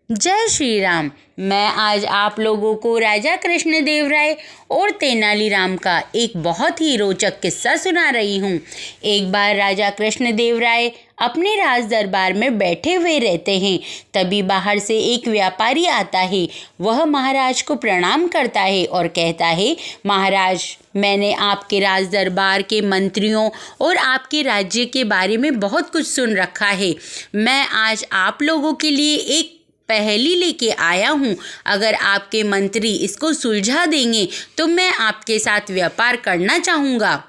जय श्री राम। मैं आज आप लोगों को राजा कृष्णदेव राय और तेनालीराम का एक बहुत ही रोचक किस्सा सुना रही हूँ। एक बार राजा कृष्णदेव राय अपने राज दरबार में बैठे हुए रहते हैं। तभी बाहर से एक व्यापारी आता है। वह महाराज को प्रणाम करता है और कहता है, महाराज, मैंने आपके राज दरबार के मंत्रियों और आपके राज्य के बारे में बहुत कुछ सुन रखा है। मैं आज आप लोगों के लिए एक पहेली लेके आया हूँ। अगर आपके मंत्री इसको सुलझा देंगे तो मैं आपके साथ व्यापार करना चाहूँगा।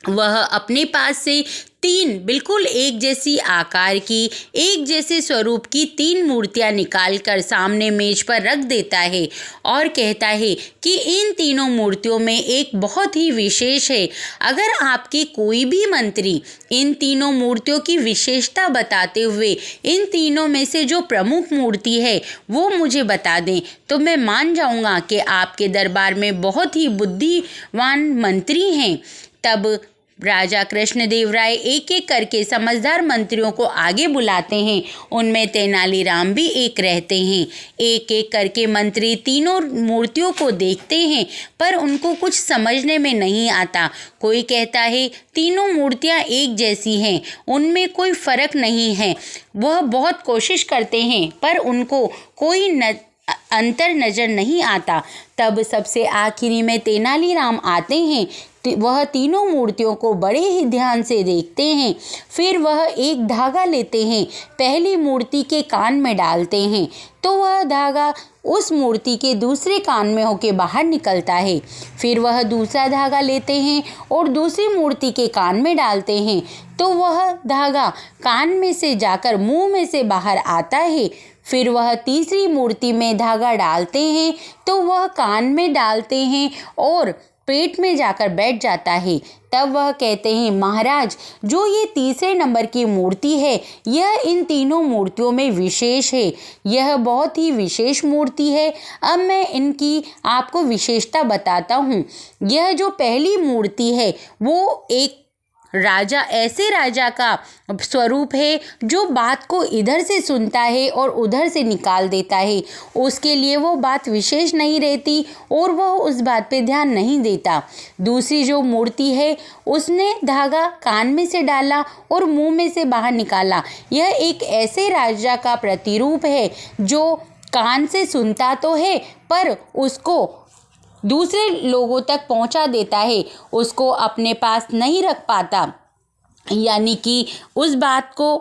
वह अपने पास से 3 बिल्कुल एक जैसी आकार की, एक जैसे स्वरूप की 3 मूर्तियां निकालकर सामने मेज पर रख देता है और कहता है कि इन तीनों मूर्तियों में एक बहुत ही विशेष है। अगर आपके कोई भी मंत्री इन तीनों मूर्तियों की विशेषता बताते हुए इन तीनों में से जो प्रमुख मूर्ति है वो मुझे बता दें तो मैं मान जाऊंगा कि आपके दरबार में बहुत ही बुद्धिमान मंत्री हैं। तब राजा कृष्णदेव राय एक एक करके समझदार मंत्रियों को आगे बुलाते हैं। उनमें तेनालीराम भी एक रहते हैं। एक एक करके मंत्री तीनों मूर्तियों को देखते हैं पर उनको कुछ समझने में नहीं आता। कोई कहता है तीनों मूर्तियां एक जैसी हैं, उनमें कोई फर्क नहीं है। वह बहुत कोशिश करते हैं पर उनको कोई अंतर नजर नहीं आता। तब सबसे आखिरी में तेनालीराम आते हैं। वह तीनों मूर्तियों को बड़े ही ध्यान से देखते हैं। फिर वह एक धागा लेते हैं, पहली मूर्ति के कान में डालते हैं तो वह धागा उस मूर्ति के दूसरे कान में होके बाहर निकलता है। फिर वह दूसरा धागा लेते हैं और दूसरी मूर्ति के कान में डालते हैं तो वह धागा कान में से जाकर मुंह में से बाहर आता है। फिर वह तीसरी मूर्ति में धागा डालते हैं तो वह कान में डालते हैं और पेट में जाकर बैठ जाता है। तब वह कहते हैं, महाराज, जो ये तीसरे नंबर की मूर्ति है यह इन तीनों मूर्तियों में विशेष है। यह बहुत ही विशेष मूर्ति है। अब मैं इनकी आपको विशेषता बताता हूँ। यह जो पहली मूर्ति है वो एक ऐसे राजा का स्वरूप है जो बात को इधर से सुनता है और उधर से निकाल देता है। उसके लिए वो बात विशेष नहीं रहती और वह उस बात पे ध्यान नहीं देता। दूसरी जो मूर्ति है उसने धागा कान में से डाला और मुंह में से बाहर निकाला। यह एक ऐसे राजा का प्रतिरूप है जो कान से सुनता तो है पर उसको दूसरे लोगों तक पहुंचा देता है, उसको अपने पास नहीं रख पाता, यानी कि उस बात को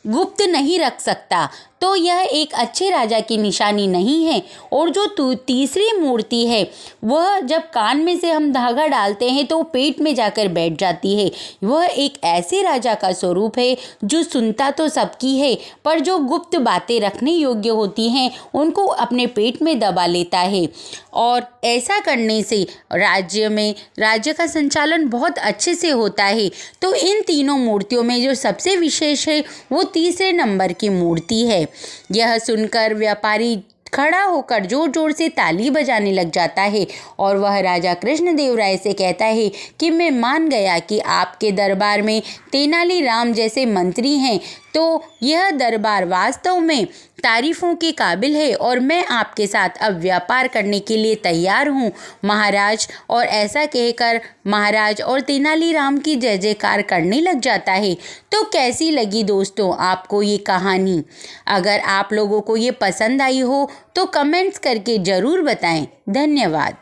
गुप्त नहीं रख सकता। तो यह एक अच्छे राजा की निशानी नहीं है। और जो तीसरी मूर्ति है वह जब कान में से हम धागा डालते हैं तो पेट में जाकर बैठ जाती है। वह एक ऐसे राजा का स्वरूप है जो सुनता तो सबकी है पर जो गुप्त बातें रखने योग्य होती हैं उनको अपने पेट में दबा लेता है। और ऐसा करने से राज्य का संचालन बहुत अच्छे से होता है। तो इन तीनों मूर्तियों में जो सबसे विशेष है वो तीसरे नंबर की मूर्ति है। यह सुनकर व्यापारी खड़ा होकर जोर जोर से ताली बजाने लग जाता है और वह राजा कृष्णदेव राय से कहता है कि मैं मान गया कि आपके दरबार में तेनालीराम जैसे मंत्री हैं। तो यह दरबार वास्तव में तारीफों के काबिल है और मैं आपके साथ अब व्यापार करने के लिए तैयार हूँ, महाराज। और ऐसा कहकर महाराज और तेनालीराम की जय जयकार करने लग जाता है। तो कैसी लगी दोस्तों आपको ये कहानी? अगर आप लोगों को ये पसंद आई हो तो कमेंट्स करके ज़रूर बताएं। धन्यवाद।